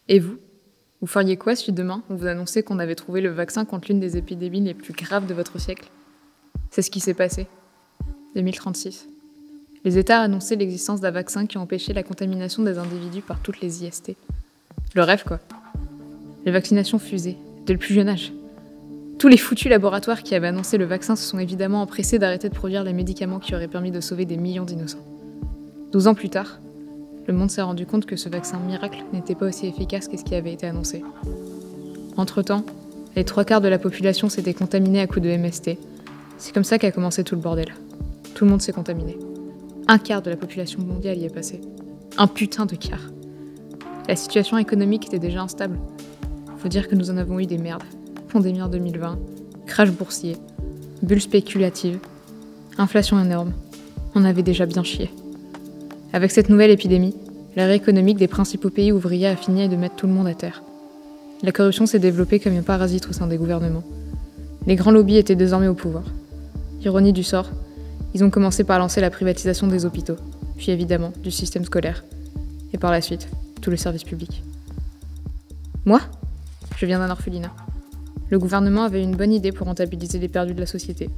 Et vous? Vous feriez quoi si demain, on vous annonçait qu'on avait trouvé le vaccin contre l'une des épidémies les plus graves de votre siècle? C'est ce qui s'est passé. 2036. Les États annonçaient l'existence d'un vaccin qui empêchait la contamination des individus par toutes les IST. Le rêve, quoi. Les vaccinations fusaient, dès le plus jeune âge. Tous les foutus laboratoires qui avaient annoncé le vaccin se sont évidemment empressés d'arrêter de produire les médicaments qui auraient permis de sauver des millions d'innocents. 12 ans plus tard, le monde s'est rendu compte que ce vaccin miracle n'était pas aussi efficace que ce qui avait été annoncé. Entre-temps, les 3/4 de la population s'étaient contaminés à coups de MST. C'est comme ça qu'a commencé tout le bordel. Tout le monde s'est contaminé. 1/4 de la population mondiale y est passée. Un putain de quart. La situation économique était déjà instable. Faut dire que nous en avons eu des merdes. Pandémie en 2020, crash boursier, bulle spéculative, inflation énorme. On avait déjà bien chié. Avec cette nouvelle épidémie, l'arrêt économique des principaux pays ouvriers a fini de mettre tout le monde à terre. La corruption s'est développée comme un parasite au sein des gouvernements. Les grands lobbies étaient désormais au pouvoir. Ironie du sort, ils ont commencé par lancer la privatisation des hôpitaux, puis évidemment du système scolaire, et par la suite, tout le service public. Moi, je viens d'un orphelinat. Le gouvernement avait une bonne idée pour rentabiliser les perdus de la société.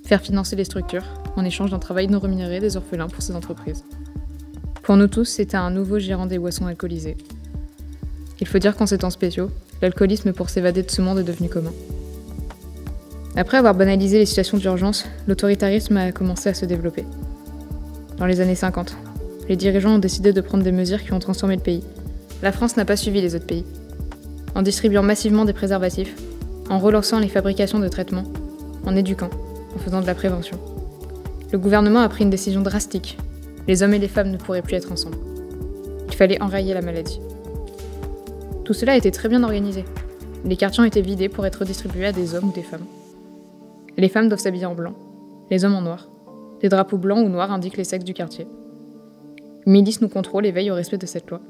Faire financer les structures, en échange d'un travail non rémunéré des orphelins pour ces entreprises. Pour nous tous, c'était un nouveau gérant des boissons alcoolisées. Il faut dire qu'en ces temps spéciaux, l'alcoolisme pour s'évader de ce monde est devenu commun. Après avoir banalisé les situations d'urgence, l'autoritarisme a commencé à se développer. Dans les années 50, les dirigeants ont décidé de prendre des mesures qui ont transformé le pays. La France n'a pas suivi les autres pays. En distribuant massivement des préservatifs, en relançant les fabrications de traitements, en éduquant, en faisant de la prévention. Le gouvernement a pris une décision drastique. Les hommes et les femmes ne pourraient plus être ensemble. Il fallait enrayer la maladie. Tout cela a été très bien organisé. Les quartiers ont été vidés pour être distribués à des hommes ou des femmes. Les femmes doivent s'habiller en blanc, les hommes en noir. Des drapeaux blancs ou noirs indiquent les sexes du quartier. Une milice nous contrôle et veille au respect de cette loi.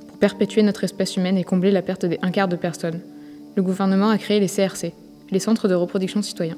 Pour perpétuer notre espèce humaine et combler la perte des 1/4 de personnes, le gouvernement a créé les CRC, les centres de reproduction citoyens.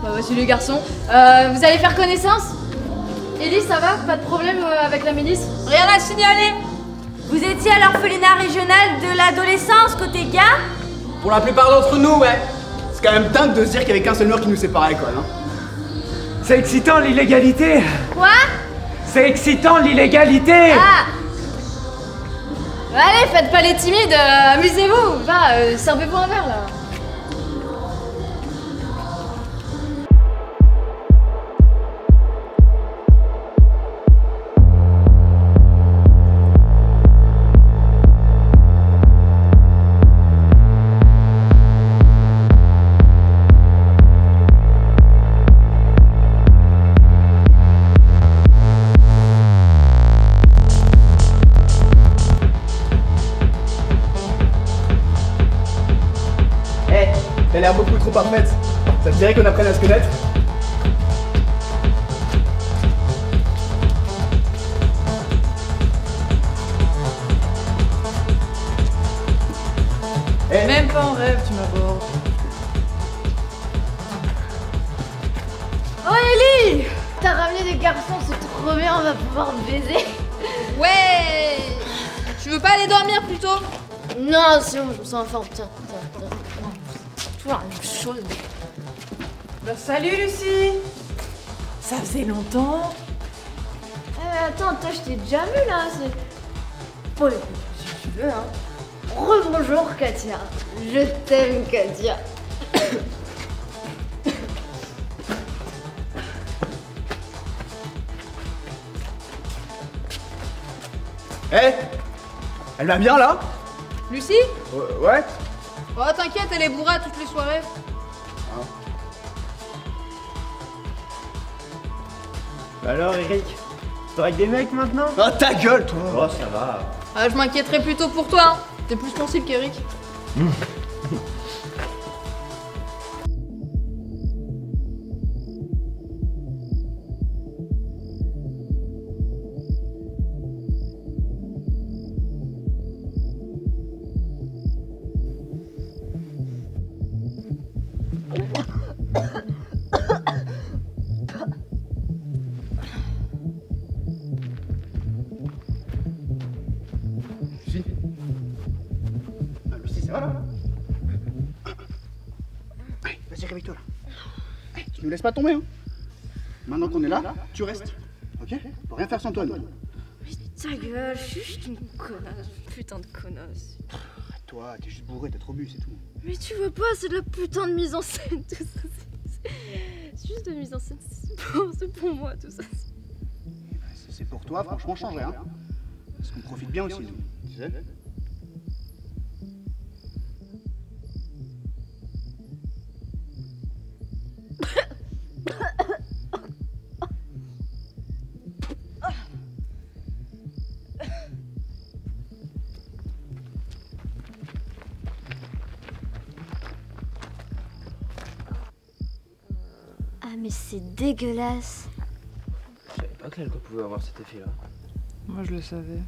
Voici les garçons. Vous allez faire connaissance? Ellie, ça va? Pas de problème avec la milice? Rien à signaler. Vous étiez à l'orphelinat régional de l'adolescence côté gars? Pour la plupart d'entre nous, ouais. C'est quand même dingue de se dire qu'il y avait qu'un seul mur qui nous sépare à l'école, hein. C'est excitant l'illégalité. Quoi? C'est excitant l'illégalité. Ah! Allez, faites pas les timides, amusez-vous! Va, servez-vous un verre là! Elle a l'air beaucoup trop parfaite. Ça te dirait qu'on apprenne à se connaître? Même pas en rêve, tu m'abordes. Oh Ellie! T'as ramené des garçons, c'est trop bien, on va pouvoir baiser! Ouais. Tu veux pas aller dormir plutôt? Non, c'est bon, je me sens en forme, tiens. Toujours la même chose. Bah salut Lucie. Ça faisait longtemps. Attends, toi je t'ai déjà vu là, c'est... Bon, écoute, si tu veux, hein. Rebonjour Katia. Je t'aime Katia. Elle va bien là? Lucie? Ouais. Oh t'inquiète, elle est bourrée toutes les soirées. Alors Eric, tu avec des mecs maintenant? Ah ta gueule toi! Oh ça va. Ah, je m'inquiéterais plutôt pour toi, hein. T'es plus sensible qu'Eric. Lucie, ça va là? Allez, vas-y, réveille-toi là. Hey, tu nous laisses pas tomber, hein. Maintenant qu'on est là, tu restes. Ok? On peut rien faire sans toi, nous. Ta gueule, je suis juste une connasse, putain de connasse. Toi, t'es juste bourré, t'as trop bu, c'est tout. Mais tu vois pas, c'est de la putain de mise en scène tout ça. C'est juste de la mise en scène, c'est pour moi tout ça. C'est pour toi, franchement, change rien. Parce qu'on profite bien aussi, nous. Tu sais? Ah mais c'est dégueulasse. Je savais pas que l'alcool pouvait avoir cet effet-là. Moi je le savais.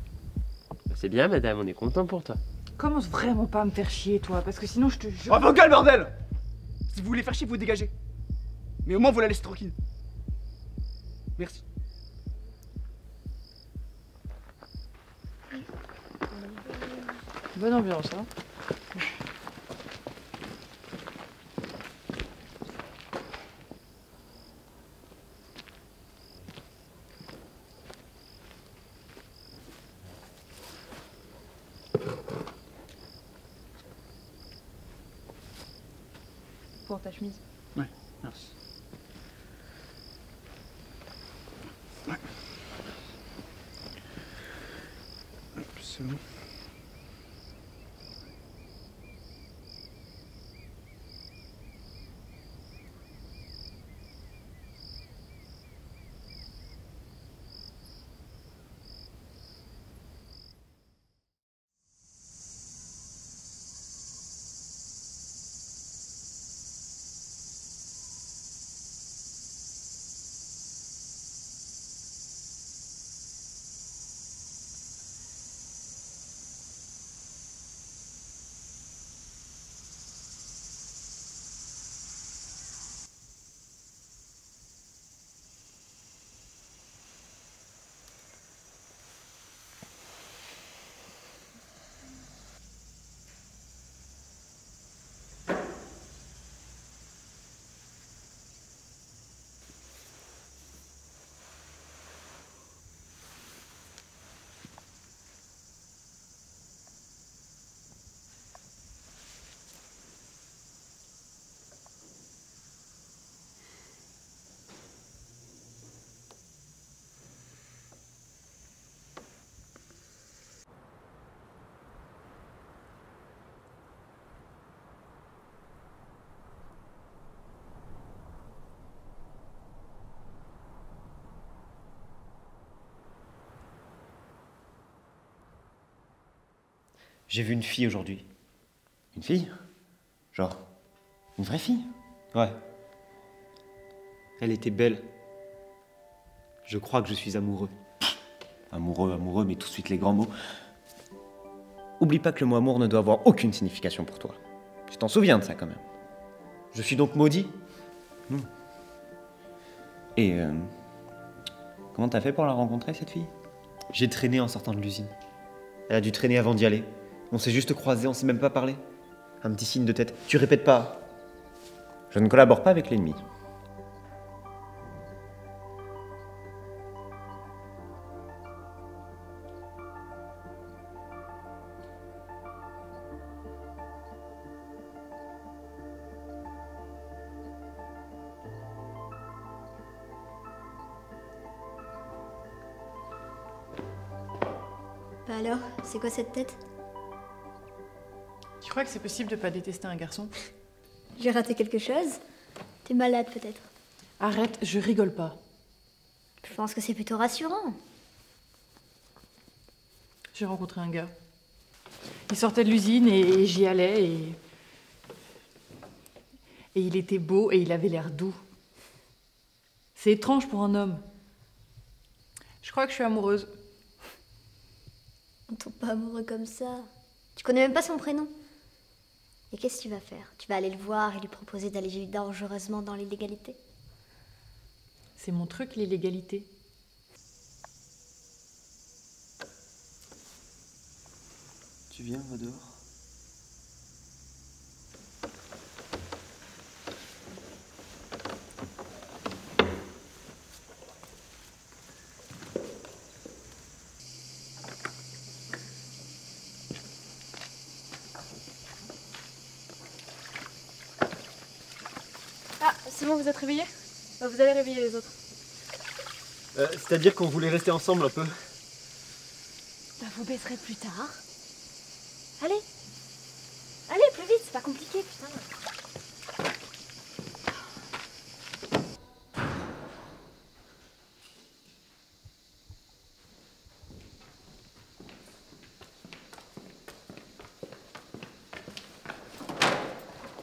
Bah, c'est bien, madame, on est content pour toi. Commence vraiment pas à me faire chier toi, parce que sinon je te jure. Oh, vos gueules, bordel! Si vous voulez faire chier, vous dégagez. Mais au moins, vous la laissez tranquille. Merci. Bonne ambiance, hein. Pour ta chemise. Ouais, merci. Ouais. Hop, c'est bon. J'ai vu une fille aujourd'hui. Une fille? Genre, une vraie fille? Ouais. Elle était belle. Je crois que je suis amoureux. Amoureux, mais tout de suite les grands mots. Oublie pas que le mot amour ne doit avoir aucune signification pour toi. Tu t'en souviens de ça quand même. Je suis donc maudit. Et comment t'as fait pour la rencontrer, cette fille? J'ai traîné en sortant de l'usine. Elle a dû traîner avant d'y aller. On s'est juste croisés, on s'est même pas parlé. Un petit signe de tête. Tu répètes pas. Je ne collabore pas avec l'ennemi. Bah alors, c'est quoi cette tête? Tu crois que c'est possible de pas détester un garçon? J'ai raté quelque chose? T'es malade peut-être? Arrête, je rigole pas. Je pense que c'est plutôt rassurant. J'ai rencontré un gars. Il sortait de l'usine et j'y allais et il était beau et il avait l'air doux. C'est étrange pour un homme. Je crois que je suis amoureuse. On tombe pas amoureux comme ça. Tu connais même pas son prénom. Et qu'est-ce que tu vas faire? Tu vas aller le voir et lui proposer d'aller dangereusement dans l'illégalité? C'est mon truc, l'illégalité. Tu viens, va dehors. Ah, c'est bon, vous êtes réveillés? Bah, vous allez réveiller les autres. C'est-à-dire qu'on voulait rester ensemble un peu. Bah vous baisserez plus tard. Allez. Allez, plus vite, c'est pas compliqué, putain.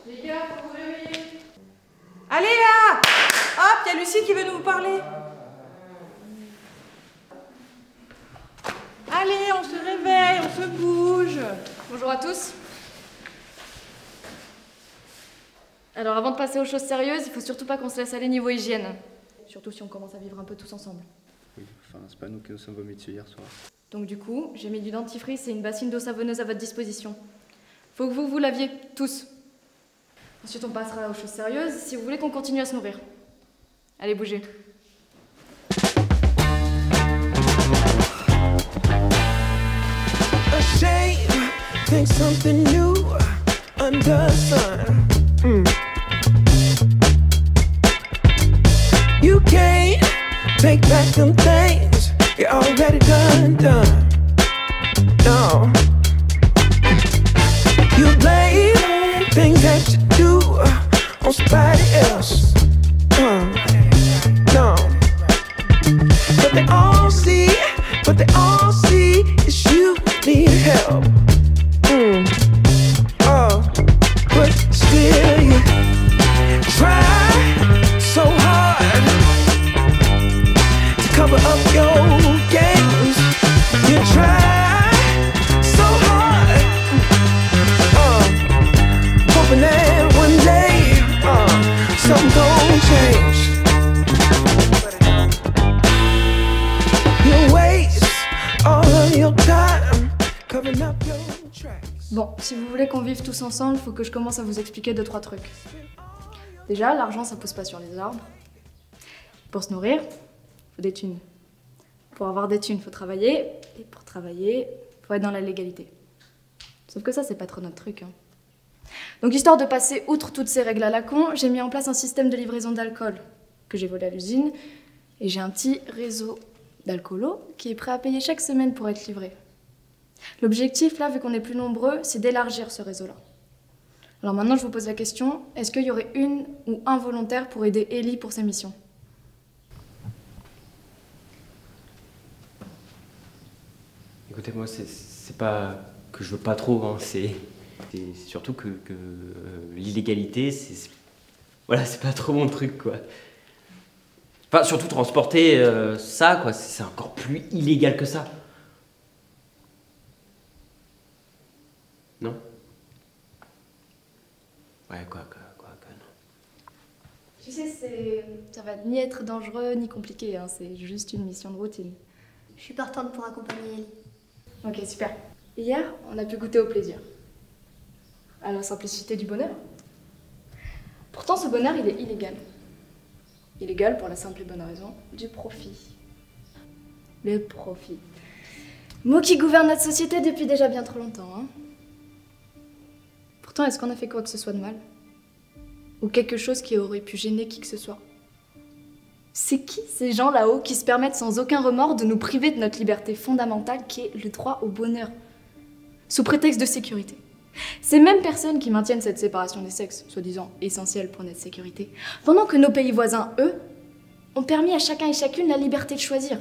Les gars, faut vous réveiller. Allez là! Hop, il y a Lucie qui veut nous parler. Allez, on se réveille, on se bouge. Bonjour à tous. Alors avant de passer aux choses sérieuses, il faut surtout pas qu'on se laisse aller niveau hygiène. Surtout si on commence à vivre un peu tous ensemble. Oui, enfin, c'est pas nous qui nous sommes vomis dessus hier soir. Donc du coup, j'ai mis du dentifrice et une bassine d'eau savonneuse à votre disposition. Faut que vous laviez, tous. Ensuite on passera aux choses sérieuses, si vous voulez qu'on continue à se nourrir. Allez, bougez. Shame, think something new under the sun. You can't take back them things you already done. No, you blame things that you do on somebody else. No, but they all see is you need help. Oh, but still you try so hard to cover up your games. You try so hard, hoping that one day something gon' change. You waste all of your time covering up your tracks. Bon, si vous voulez qu'on vive tous ensemble, faut que je commence à vous expliquer 2-3 trucs. Déjà, l'argent ça pousse pas sur les arbres. Pour se nourrir, faut des thunes. Pour avoir des thunes, faut travailler. Et pour travailler, faut être dans la légalité. Sauf que ça, c'est pas trop notre truc. Hein. Donc histoire de passer outre toutes ces règles à la con, j'ai mis en place un système de livraison d'alcool que j'ai volé à l'usine. Et j'ai un petit réseau d'alcoolos qui est prêt à payer chaque semaine pour être livré. L'objectif, là, vu qu'on est plus nombreux, c'est d'élargir ce réseau-là. Alors maintenant, je vous pose la question, est-ce qu'il y aurait une ou un volontaire pour aider Ellie pour sa mission? Écoutez-moi, c'est pas que je veux pas trop, hein. C'est surtout que l'illégalité, voilà, c'est pas trop mon truc, quoi. Enfin, surtout transporter ça, quoi, c'est encore plus illégal que ça. Non? Ouais, quoi, non. Tu sais, ça va ni être dangereux ni compliqué, hein. C'est juste une mission de routine. Je suis partante pour accompagner Ellie. Ok, super. Hier, on a pu goûter au plaisir. À la simplicité du bonheur. Pourtant, ce bonheur, il est illégal. Illégal pour la simple et bonne raison du profit. Le profit. Mot qui gouverne notre société depuis déjà bien trop longtemps, hein. Pourtant, est-ce qu'on a fait quoi que ce soit de mal? Ou quelque chose qui aurait pu gêner qui que ce soit? C'est qui ces gens là-haut qui se permettent sans aucun remords de nous priver de notre liberté fondamentale qui est le droit au bonheur, sous prétexte de sécurité? Ces mêmes personnes qui maintiennent cette séparation des sexes, soi-disant essentielle pour notre sécurité, pendant que nos pays voisins, eux, ont permis à chacun et chacune la liberté de choisir.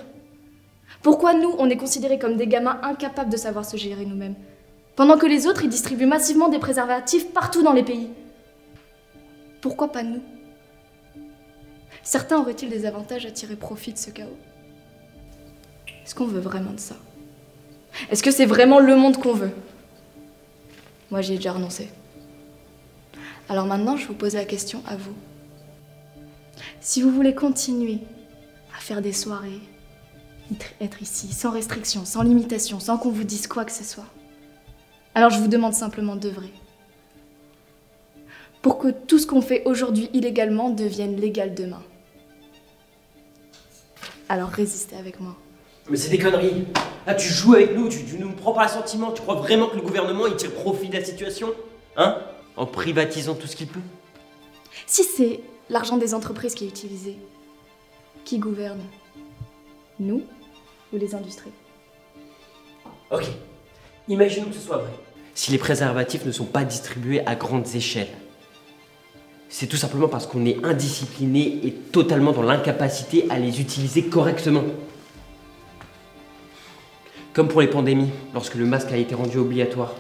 Pourquoi nous, on est considérés comme des gamins incapables de savoir se gérer nous-mêmes, pendant que les autres, ils distribuent massivement des préservatifs partout dans les pays? Pourquoi pas nous? Certains auraient-ils des avantages à tirer profit de ce chaos? Est-ce qu'on veut vraiment de ça? Est-ce que c'est vraiment le monde qu'on veut? Moi, j'y ai déjà renoncé. Alors maintenant, je vous pose la question à vous. Si vous voulez continuer à faire des soirées, être ici, sans restriction, sans limitation, sans qu'on vous dise quoi que ce soit, alors je vous demande simplement d'œuvrer pour que tout ce qu'on fait aujourd'hui illégalement devienne légal demain. Alors résistez avec moi. Mais c'est des conneries. Là, tu joues avec nous, tu nous prends par l'assentiment. Tu crois vraiment que le gouvernement, il tire profit de la situation? Hein? En privatisant tout ce qu'il peut? Si c'est l'argent des entreprises qui est utilisé, qui gouverne? Nous ou les industries? Ok. Imaginons que ce soit vrai. Si les préservatifs ne sont pas distribués à grandes échelles, c'est tout simplement parce qu'on est indiscipliné et totalement dans l'incapacité à les utiliser correctement. Comme pour les pandémies, lorsque le masque a été rendu obligatoire.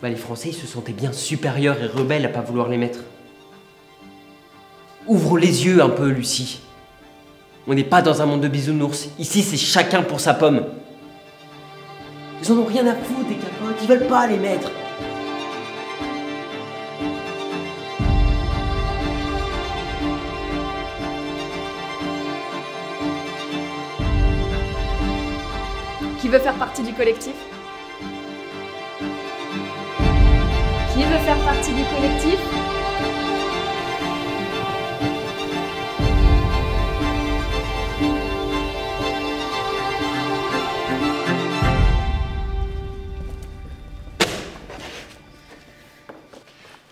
Les Français, ils se sentaient bien supérieurs et rebelles à pas vouloir les mettre. Ouvre les yeux un peu, Lucie. On n'est pas dans un monde de bisounours. Ici, c'est chacun pour sa pomme. Ils en ont rien à foutre des capotes, ils veulent pas les mettre. Qui veut faire partie du collectif? Qui veut faire partie du collectif?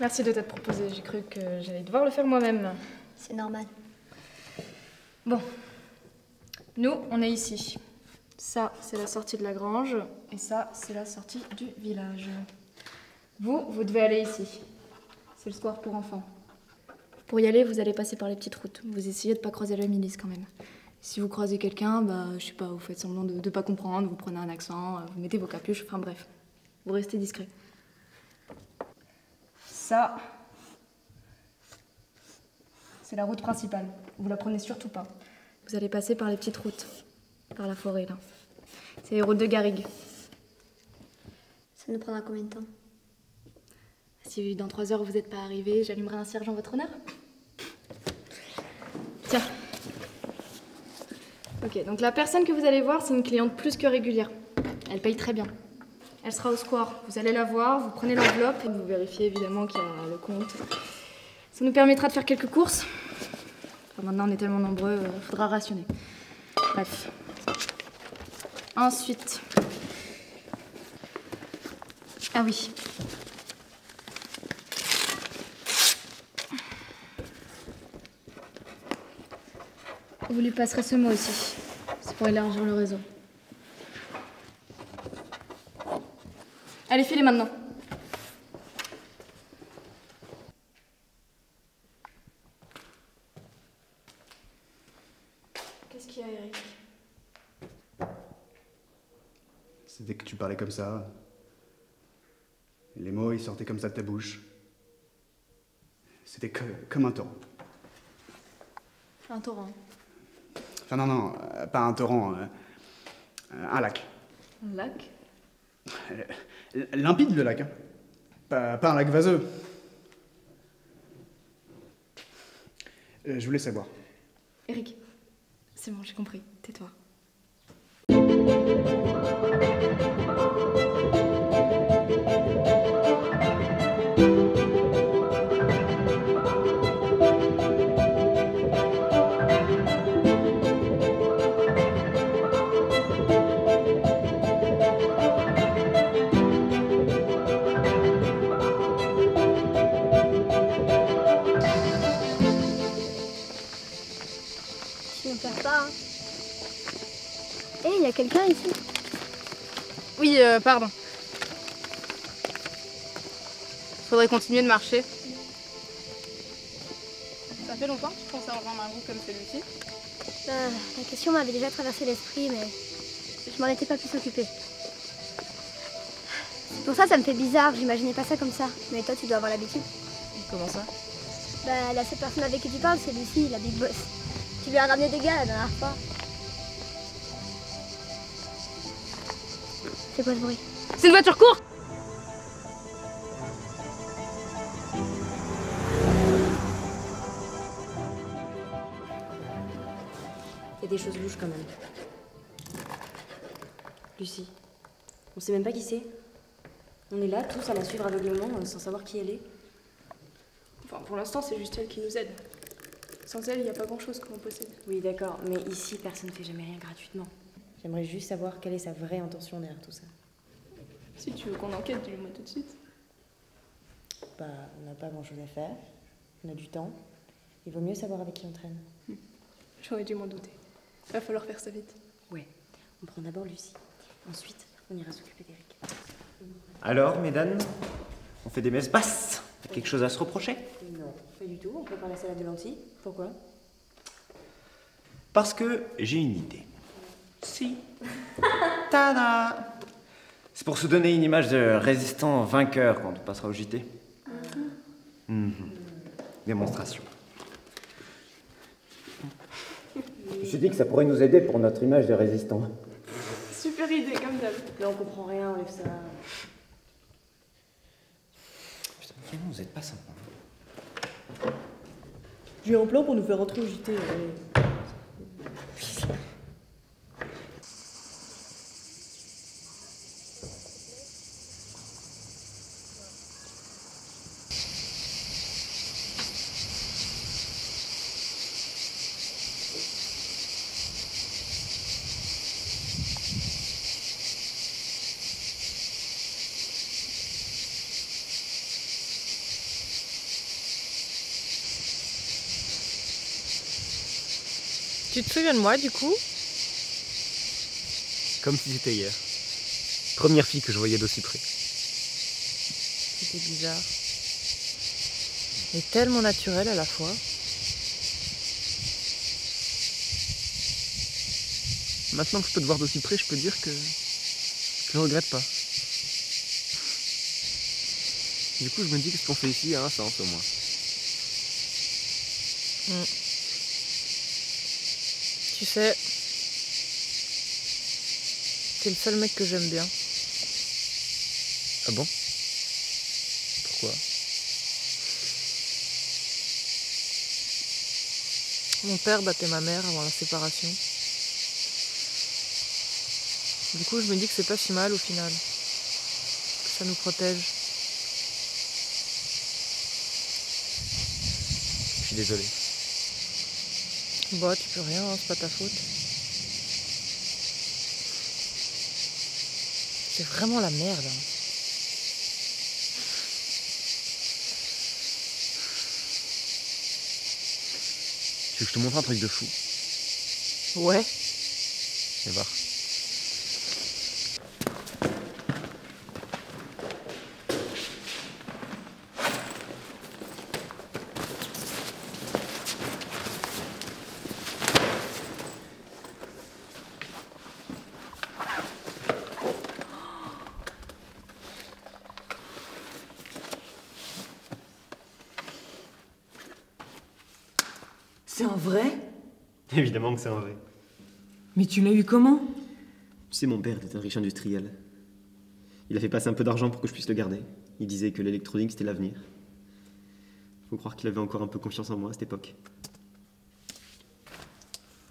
Merci de t'être proposé. J'ai cru que j'allais devoir le faire moi-même. C'est normal. Bon. Nous, on est ici. Ça, c'est la sortie de la grange. Et ça, c'est la sortie du village. Vous devez aller ici. C'est le square pour enfants. Pour y aller, vous allez passer par les petites routes. Vous essayez de pas croiser la milice quand même. Si vous croisez quelqu'un, je sais pas, vous faites semblant de pas comprendre, vous prenez un accent, vous mettez vos capuches, enfin bref. Vous restez discret. Ça, c'est la route principale. Vous la prenez surtout pas. Vous allez passer par les petites routes. Par la forêt, là. C'est les routes de Garrigue. Ça nous prendra combien de temps? Si dans 3 heures vous n'êtes pas arrivé, j'allumerai un cierge en votre honneur. Tiens. Ok, donc la personne que vous allez voir, c'est une cliente plus que régulière. Elle paye très bien. Elle sera au square. Vous allez la voir, vous prenez l'enveloppe et vous vérifiez évidemment qu'il y a le compte. Ça nous permettra de faire quelques courses. Enfin, maintenant, on est tellement nombreux, faudra rationner. Bref. Ensuite. Ah oui. Vous lui passerez ce mot aussi. C'est pour élargir le réseau. Allez, filez maintenant. Qu'est-ce qu'il y a, Eric? C'est dès que tu parlais comme ça, Les mots, ils sortaient comme ça de ta bouche. C'était comme un torrent. Un torrent. Enfin non, pas un torrent, un lac. Un lac? Limpide le lac, hein. Pas un lac vaseux. Je voulais savoir. Eric, c'est bon, j'ai compris. Tais-toi. Tu ne perds pas, hein. Eh, il y a quelqu'un ici. Oui, pardon. Faudrait continuer de marcher. Ça fait longtemps que tu pensais à rejoindre un groupe comme celui-ci? La question m'avait déjà traversé l'esprit, mais je m'en étais pas plus occupée. C'est pour ça me fait bizarre, j'imaginais pas ça comme ça. Mais toi, tu dois avoir l'habitude. Comment ça? Bah, cette personne avec qui tu parles, c'est Lucie, la big boss. Tu lui as ramené des gars la dernière fois. C'est quoi ce bruit? C'est une voiture courte! Il y a des choses louches quand même. Lucie, on sait même pas qui c'est. On est là tous à la suivre aveuglément sans savoir qui elle est. Enfin, pour l'instant, c'est juste elle qui nous aide. Sans elle, il n'y a pas grand-chose que l'on possède. Oui, d'accord, mais ici, personne ne fait jamais rien gratuitement. J'aimerais juste savoir quelle est sa vraie intention derrière tout ça. Si tu veux qu'on enquête, dis-le-moi tout de suite. Bah, on n'a pas grand-chose à faire. On a du temps. Il vaut mieux savoir avec qui on traîne. J'aurais dû m'en douter. Va falloir faire ça vite. Ouais, on prend d'abord Lucie. Ensuite, on ira s'occuper d'Eric. Alors, mesdames, on fait des messes basses? Quelque chose à se reprocher? Non, pas du tout. On prépare la salade de lentilles. Pourquoi? Parce que j'ai une idée. Si. Tada! C'est pour se donner une image de résistant vainqueur quand on passera au JT. Démonstration. Je me suis dit que ça pourrait nous aider pour notre image de résistant. Super idée, comme d'hab. Là, on comprend rien, enlève ça. Putain, Canon, vous êtes pas sympa. J'ai un plan pour nous faire rentrer au JT. Tu te souviens de moi du coup? Comme si c'était hier. Première fille que je voyais d'aussi près. C'était bizarre. Et tellement naturel à la fois. Maintenant que je peux te voir d'aussi près, je peux dire que je ne regrette pas. Du coup, je me dis que ce qu'on fait ici a un sens au moins. Tu sais, t'es le seul mec que j'aime bien. Ah bon? Pourquoi? Mon père battait ma mère avant la séparation. Du coup, je me dis que c'est pas si mal au final. Que ça nous protège. Je suis désolé. Bah, tu peux rien, hein, c'est pas ta faute. C'est vraiment la merde. Hein. Tu veux que je te montre un truc de fou? Ouais. Viens voir. C'est un vrai? Évidemment que c'est un vrai. Mais tu l'as eu comment? Tu sais, mon père était un riche industriel. Il a fait passer un peu d'argent pour que je puisse le garder. Il disait que l'électronique, c'était l'avenir. Faut croire qu'il avait encore un peu confiance en moi à cette époque.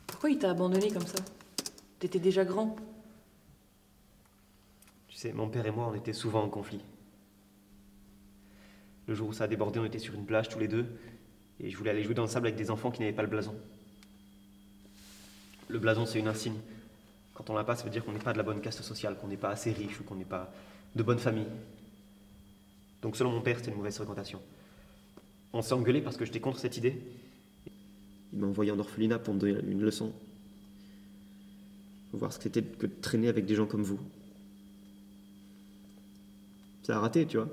Pourquoi il t'a abandonné comme ça? T'étais déjà grand. Tu sais, mon père et moi, on était souvent en conflit. Le jour où ça a débordé, on était sur une plage tous les deux, et je voulais aller jouer dans le sable avec des enfants qui n'avaient pas le blason. Le blason, c'est une insigne. Quand on l'a pas, ça veut dire qu'on n'est pas de la bonne caste sociale, qu'on n'est pas assez riche ou qu'on n'est pas de bonne famille. Donc selon mon père, c'était une mauvaise fréquentation. On s'est engueulé parce que j'étais contre cette idée. Il m'a envoyé en orphelinat pour me donner une leçon. Faut voir ce que c'était que de traîner avec des gens comme vous. Ça a raté, tu vois.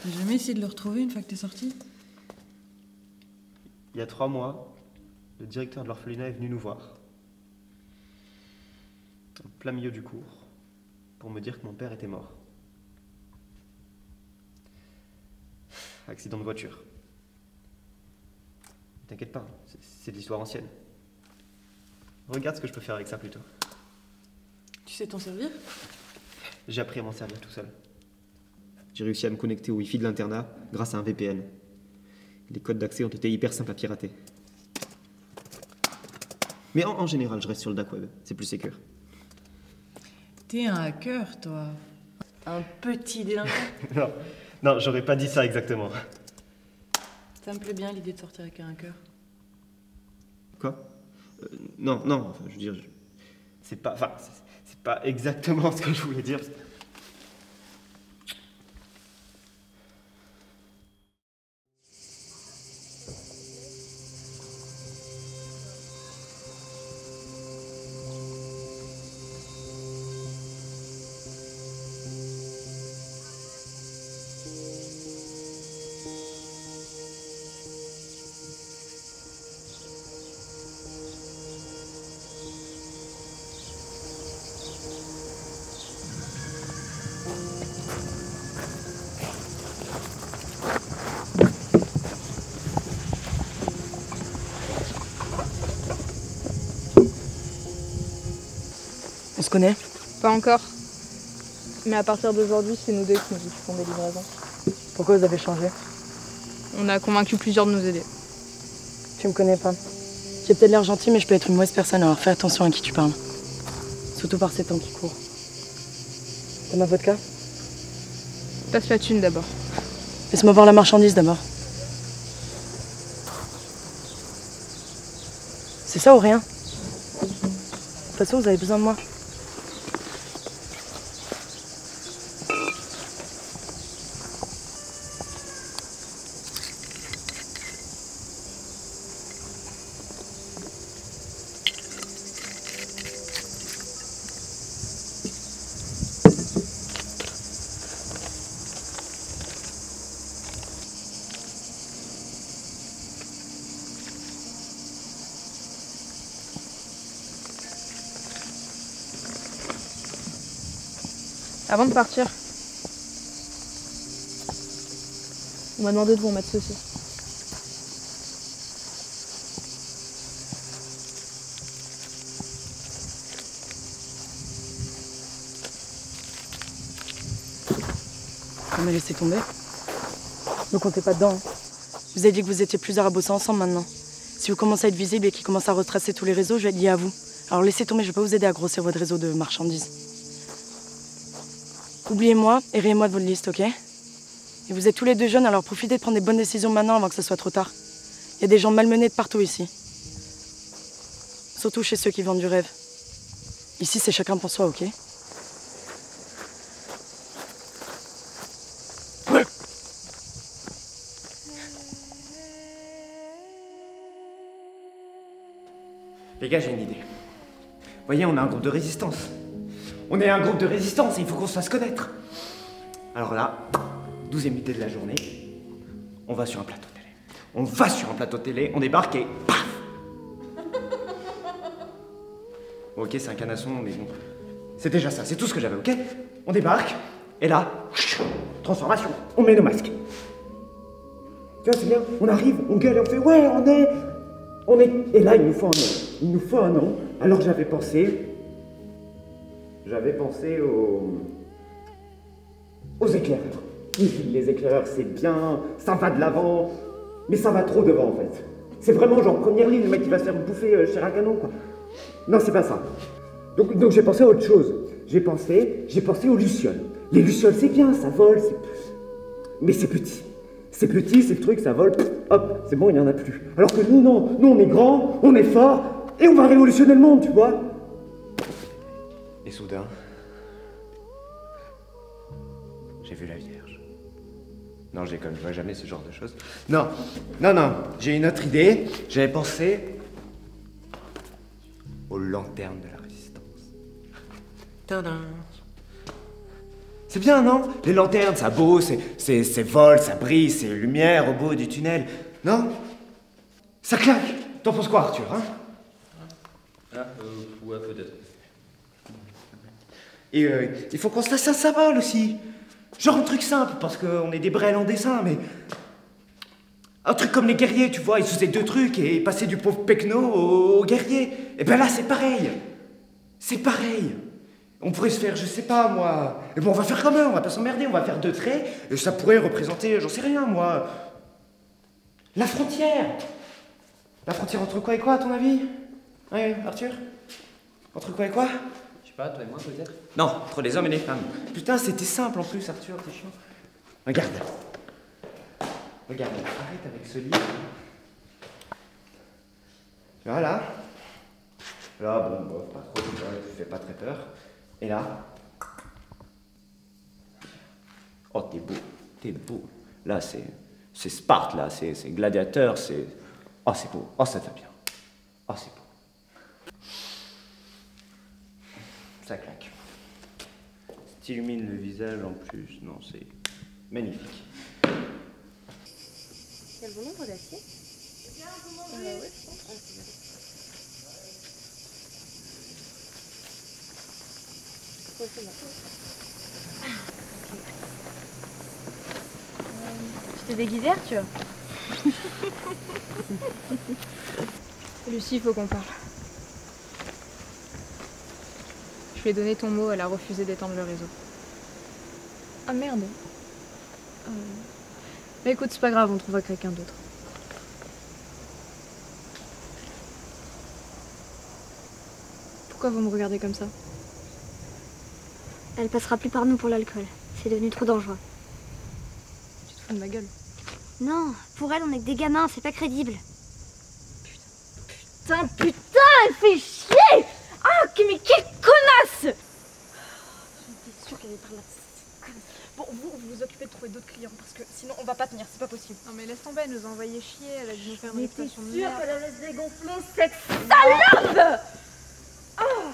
T'as jamais essayé de le retrouver une fois que t'es sorti? Il y a 3 mois, le directeur de l'orphelinat est venu nous voir, en plein milieu du cours, pour me dire que mon père était mort. Accident de voiture. T'inquiète pas, c'est de l'histoire ancienne. Regarde ce que je peux faire avec ça plus tard. Tu sais t'en servir? J'ai appris à m'en servir tout seul. J'ai réussi à me connecter au Wi-Fi de l'internat grâce à un VPN. Les codes d'accès ont été hyper simples à pirater. Mais en général, je reste sur le dark web, c'est plus sécure. T'es un hacker, toi. Un petit délinquant. Non, j'aurais pas dit ça exactement. Ça me plaît bien l'idée de sortir avec un hacker. Quoi? Non, enfin, je veux dire, c'est pas exactement ce que je voulais dire. On se connaît? Pas encore. Mais à partir d'aujourd'hui, c'est nous deux qui nous occupons des livraisons. Pourquoi vous avez changé? On a convaincu plusieurs de nous aider. Tu me connais pas. J'ai peut-être l'air gentil, mais je peux être une mauvaise personne, alors fais attention à qui tu parles. Surtout par ces temps qui courent. T'as ma vodka? Passe la thune d'abord. Laisse-moi voir la marchandise d'abord. C'est ça ou rien? De toute façon, vous avez besoin de moi. Avant de partir, on m'a demandé de vous remettre ceci. On m'a laissé tomber. Ne comptez pas dedans. Hein. Je vous ai dit que vous étiez plusieurs à bosser ensemble maintenant. Si vous commencez à être visible et qu'il commence à retracer tous les réseaux, je vais être lié à vous. Alors laissez tomber, je vais pas vous aider à grossir votre réseau de marchandises. Oubliez-moi et rayez-moi de votre liste, ok? Et vous êtes tous les deux jeunes, alors profitez de prendre des bonnes décisions maintenant avant que ce soit trop tard. Il y a des gens malmenés de partout ici. Surtout chez ceux qui vendent du rêve. Ici, c'est chacun pour soi, ok? Les gars, j'ai une idée. Vous voyez, on a un groupe de résistance. On est un groupe de résistance et il faut qu'on se fasse connaître. Alors là, 12e unité de la journée, on va sur un plateau télé. On va sur un plateau télé, on débarque et paf. Bon, ok, c'est un canasson, mais bon. C'est déjà ça, c'est tout ce que j'avais, ok? On débarque, et là, transformation, on met nos masques. Tu vois, c'est bien, on arrive, on gueule et on fait ouais, on est. Et là, il nous faut un nom. Il nous faut un nom. Alors j'avais pensé aux éclaireurs. Oui, les éclaireurs, c'est bien, ça va de l'avant, mais ça va trop devant en fait. C'est vraiment genre première ligne, le mec qui va se faire bouffer chez Ragano, quoi. Non, c'est pas ça. Donc j'ai pensé à autre chose. J'ai pensé aux lucioles. Les lucioles, c'est bien, ça vole, mais c'est petit. C'est petit, c'est le truc, ça vole, hop, c'est bon, il n'y en a plus. Alors que nous, non, nous on est grands, on est forts, et on va révolutionner le monde, tu vois. Et soudain, j'ai vu la Vierge. Non, j'ai comme je vois jamais ce genre de choses. Non, j'ai une autre idée. J'avais pensé aux lanternes de la résistance. Tadam. C'est bien, non? Les lanternes, ça beau, c'est vol, ça brille, c'est lumière au bout du tunnel. Non? Ça claque. T'en penses quoi, Arthur, hein? Ouais, peut-être. Et il faut qu'on se fasse un symbole aussi. Genre un truc simple, parce qu'on est des brels en dessin, mais... Un truc comme les guerriers, tu vois, ils faisaient deux trucs et passaient du pauvre pecno au guerrier. Et ben là, c'est pareil. C'est pareil. On pourrait se faire, je sais pas, moi... Et bon, on va faire comme eux, on va pas s'emmerder, on va faire 2 traits, et ça pourrait représenter, j'en sais rien, moi... La frontière. La frontière entre quoi et quoi, à ton avis? Ouais, Arthur? Entre quoi et quoi? Je sais pas, toi et moi peut-être? Non, entre les hommes et les femmes. Putain, c'était simple en plus, Arthur, t'es chiant. Regarde. Regarde, arrête avec ce livre. Voilà. Là, bon, pas trop, tu fais pas très peur. Et là. Oh, t'es beau, t'es beau. Là, c'est Sparte, là, c'est gladiateur, c'est... Oh, c'est beau, oh, ça te va bien. Oh, c'est beau. Ça claque. T'illumines le visage en plus, non, c'est magnifique. Il y a le bon nombre d'acier. Ouais, je pense. Ouais, c'est bon. Je t'ai déguisé, Arthur. Lucie, il faut qu'on parle. Je lui ai donné ton mot, elle a refusé d'étendre le réseau. Ah merde. Mais écoute, c'est pas grave, on trouvera quelqu'un d'autre. Pourquoi vous me regardez comme ça? Elle passera plus par nous pour l'alcool. C'est devenu trop dangereux. Tu te fous de ma gueule. Non, pour elle, on est que des gamins, c'est pas crédible. Putain, elle fait chier! Ah, mais quelle connasse! J'étais sûre qu'elle allait par là. Bon, vous vous occupez de trouver d'autres clients parce que sinon on va pas tenir, c'est pas possible. Non mais laisse tomber, elle nous a envoyé chier, elle a dû nous faire une Mais t'es réputation de sûre merde. qu'elle allait se dégonfler, cette salope! Oh.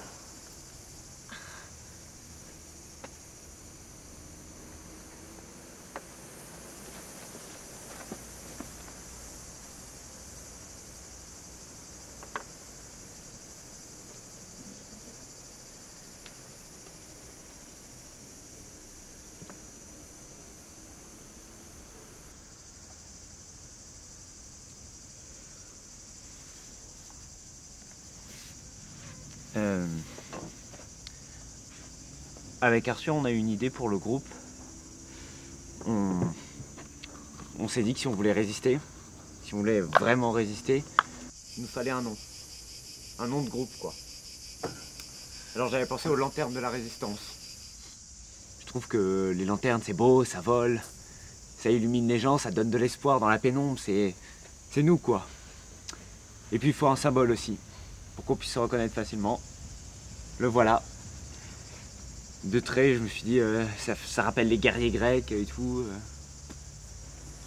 Avec Arthur, on a eu une idée pour le groupe. On s'est dit que si on voulait résister, si on voulait vraiment résister, il nous fallait un nom. Un nom de groupe, quoi. Alors j'avais pensé aux lanternes de la résistance. Je trouve que les lanternes, c'est beau, ça vole, ça illumine les gens, ça donne de l'espoir dans la pénombre, c'est nous, quoi. Et puis il faut un symbole aussi, pour qu'on puisse se reconnaître facilement. Le voilà. De trait, je me suis dit, ça rappelle les guerriers grecs et tout.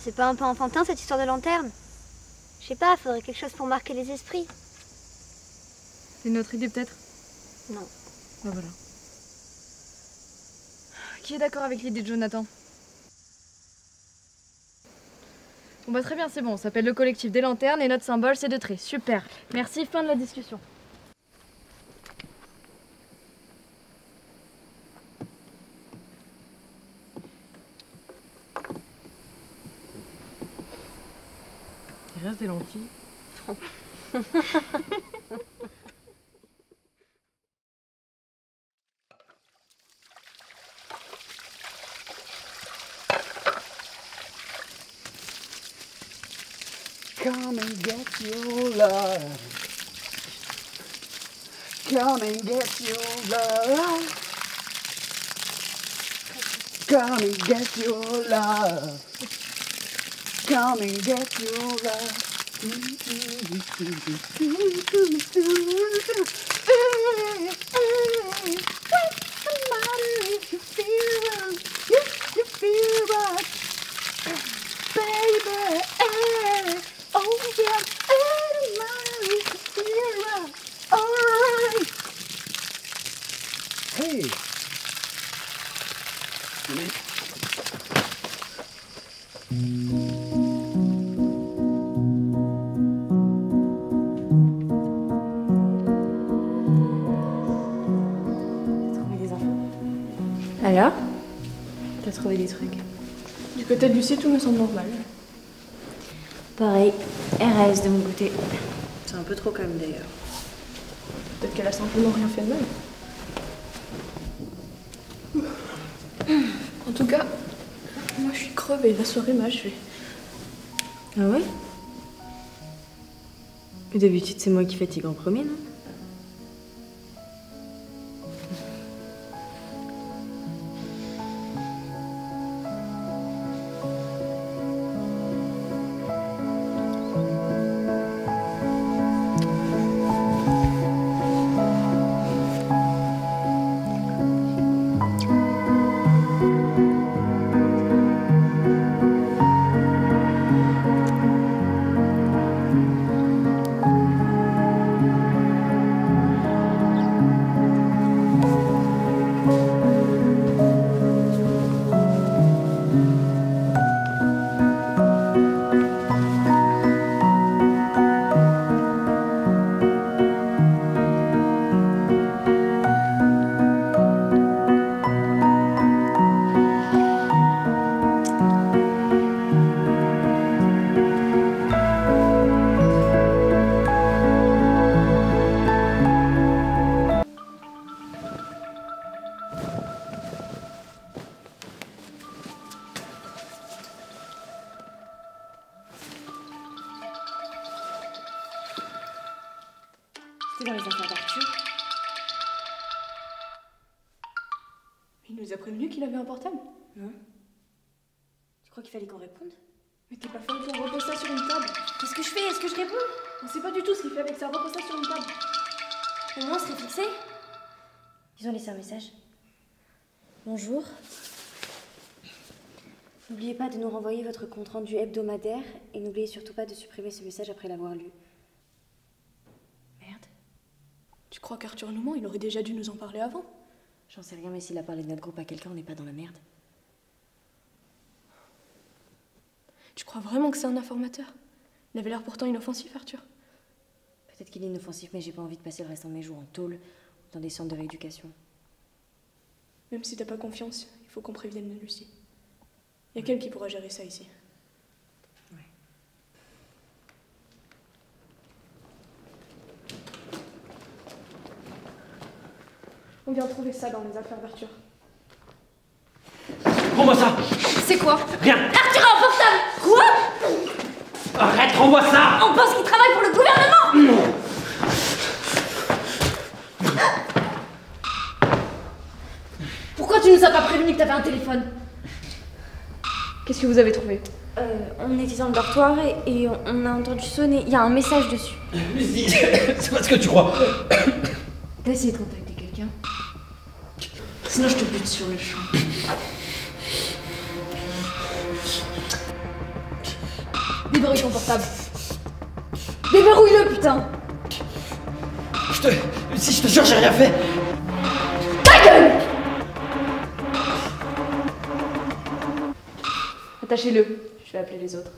C'est pas un peu enfantin cette histoire de lanterne? Je sais pas, faudrait quelque chose pour marquer les esprits. C'est une autre idée peut-être? Non. Bah voilà. Qui est d'accord avec l'idée de Jonathan? Bon bah très bien, c'est bon, on s'appelle le collectif des lanternes et notre symbole c'est 2 traits. Super. Merci, fin de la discussion. bien tes lentilles. Come and get your love. Come and get your love. Come and get your love. Come and get your love. What's the matter if you feel right? If you feel right, baby. Oh yeah, and my feel right. Alright. Hey. Alors? T'as trouvé des trucs? Du côté de Lucie, tout me semble normal. Pareil, RS de mon côté. C'est un peu trop calme d'ailleurs. Peut-être qu'elle a simplement rien fait de mal. En tout cas, moi je suis crevée, la soirée m'a achevée. Ah ouais? Mais d'habitude c'est moi qui fatigue en premier, non? C'était dans les affaires d'Arthur. Il nous a prévenu qu'il avait un portable. Non. Tu crois qu'il fallait qu'on réponde? Mais t'es pas folle, on repose ça sur une table. Qu'est-ce que je fais? Est-ce que je réponds? On sait pas du tout ce qu'il fait avec ça, repose ça sur une table. Au moins on serait fixé. Ils ont laissé un message. Bonjour. N'oubliez pas de nous renvoyer votre compte-rendu hebdomadaire et n'oubliez surtout pas de supprimer ce message après l'avoir lu. Merde. Tu crois qu'Arthur nous ment? Il aurait déjà dû nous en parler avant. J'en sais rien, mais s'il a parlé de notre groupe à quelqu'un, on n'est pas dans la merde. Tu crois vraiment que c'est un informateur? Il avait l'air pourtant inoffensif, Arthur. Peut-être qu'il est inoffensif, mais j'ai pas envie de passer le restant de mes jours en tôle ou dans des centres de rééducation. Même si t'as pas confiance, il faut qu'on prévienne Lucie. Il y a quelqu'un qui pourra gérer ça ici. Ouais. On vient de trouver ça dans les affaires d'Arthur. Rends-moi ça! C'est quoi? Rien! Arthur a un portable! Quoi? Arrête, rends-moi ça! On pense qu'il travaille pour le gouvernement! Pourquoi tu nous as pas prévenu que t'avais un téléphone? Qu'est-ce que vous avez trouvé? On était dans le dortoir et on a entendu sonner. Il y a un message dessus. Lucie, c'est pas ce que tu crois. T'as essayé de contacter quelqu'un? Sinon je te bute sur le champ. Déverrouille ton portable. Déverrouille-le, putain! Lucie, je te jure, j'ai rien fait. Ta gueule! Attachez-le. Je vais appeler les autres.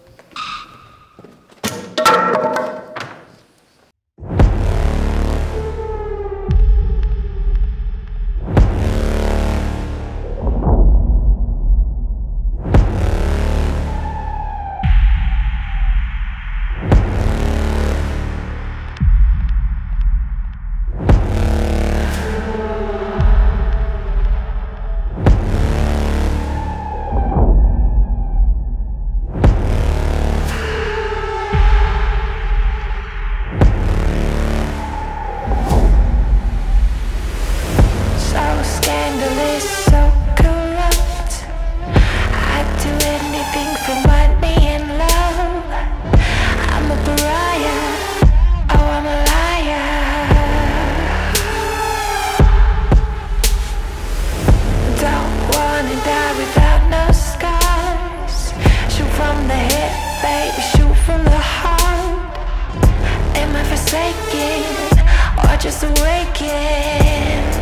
forsaken or just awakened.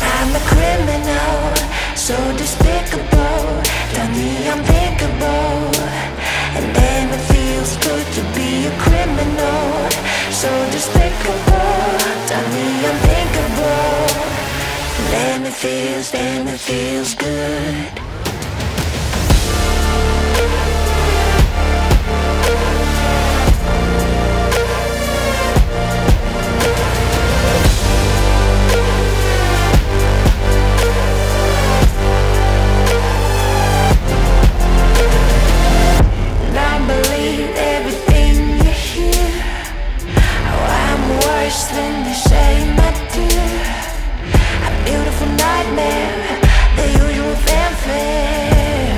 I'm a criminal, so despicable, done the unthinkable. And then it feels good to be a criminal, so despicable, done the unthinkable. And then it feels good. Than they say, my dear, a beautiful nightmare, the usual fanfare.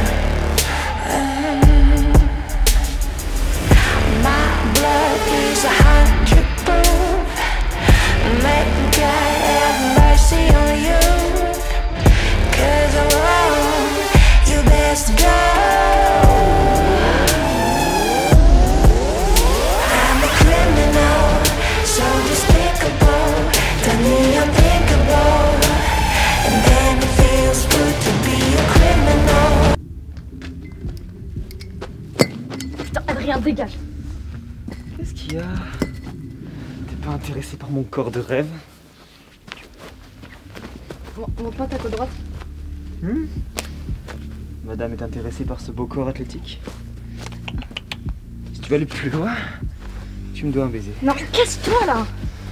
My blood is 100 proof. May God have mercy on you, 'cause I'm wrong, you best go. I'm a criminal, so despicable, done the unthinkable, and then it feels good to be a criminal. Putain, Adrien, dégage. Qu'est-ce qu'il y a? T'es pas intéressé par mon corps de rêve? Montre pas ta côte droite. Madame est intéressée par ce beau corps athlétique. Si tu veux aller plus loin, tu me dois un baiser. Non, casse-toi là.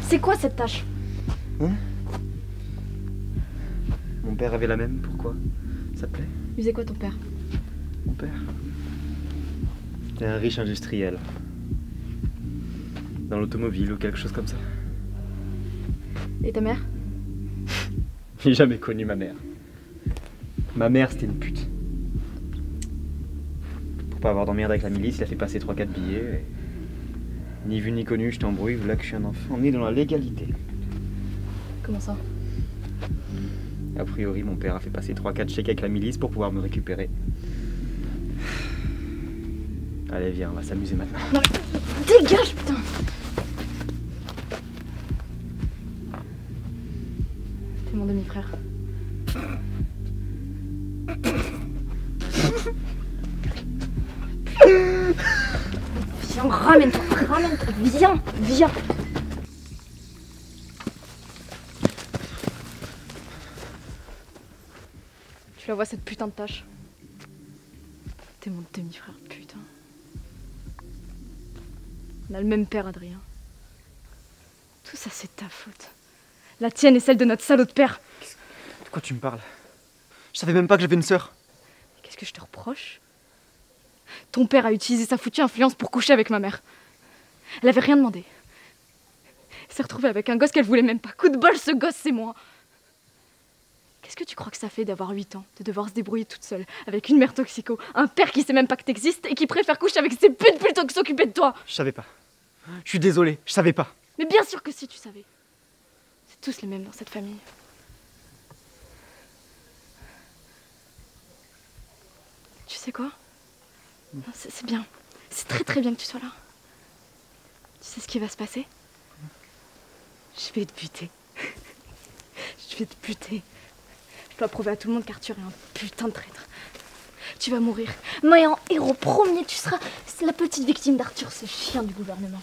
C'est quoi cette tâche? Hein? Mon père avait la même, pourquoi? Ça te plaît? Il faisait quoi ton père? Mon père? C'était un riche industriel. Dans l'automobile ou quelque chose comme ça. Et ta mère? J'ai jamais connu ma mère. Ma mère, c'était une pute. Pour pas avoir d'emmerde avec la milice, il a fait passer 3-4 billets. Et... ni vu ni connu, je t'embrouille, voilà que je suis un enfant né dans la légalité. Comment ça? A priori, mon père a fait passer 3-4 chèques avec la milice pour pouvoir me récupérer. Allez, viens, on va s'amuser maintenant. Non, dégage, putain! T'es mon demi-frère. Viens, ramène-toi, viens, viens! Tu la vois cette putain de tâche? T'es mon demi-frère, putain. On a le même père, Adrien. Tout ça, c'est ta faute. La tienne et celle de notre salaud de père. De quoi tu me parles? Je savais même pas que j'avais une sœur. Qu'est-ce que je te reproche? Ton père a utilisé sa foutue influence pour coucher avec ma mère. Elle avait rien demandé. Elle s'est retrouvée avec un gosse qu'elle voulait même pas. Coup de bol, ce gosse, c'est moi. Qu'est-ce que tu crois que ça fait d'avoir 8 ans, de devoir se débrouiller toute seule, avec une mère toxico, un père qui sait même pas que t'existes et qui préfère coucher avec ses putes plutôt que s'occuper de toi? Je savais pas. Je suis désolé, je savais pas. Mais bien sûr que si, tu savais. C'est tous les mêmes dans cette famille. Tu sais quoi? C'est bien. C'est très très bien que tu sois là. Tu sais ce qui va se passer? Je vais te buter. Je vais te buter. Je dois prouver à tout le monde qu'Arthur est un putain de traître. Tu vas mourir. Mais en héros premier, tu seras la petite victime d'Arthur, ce chien du gouvernement.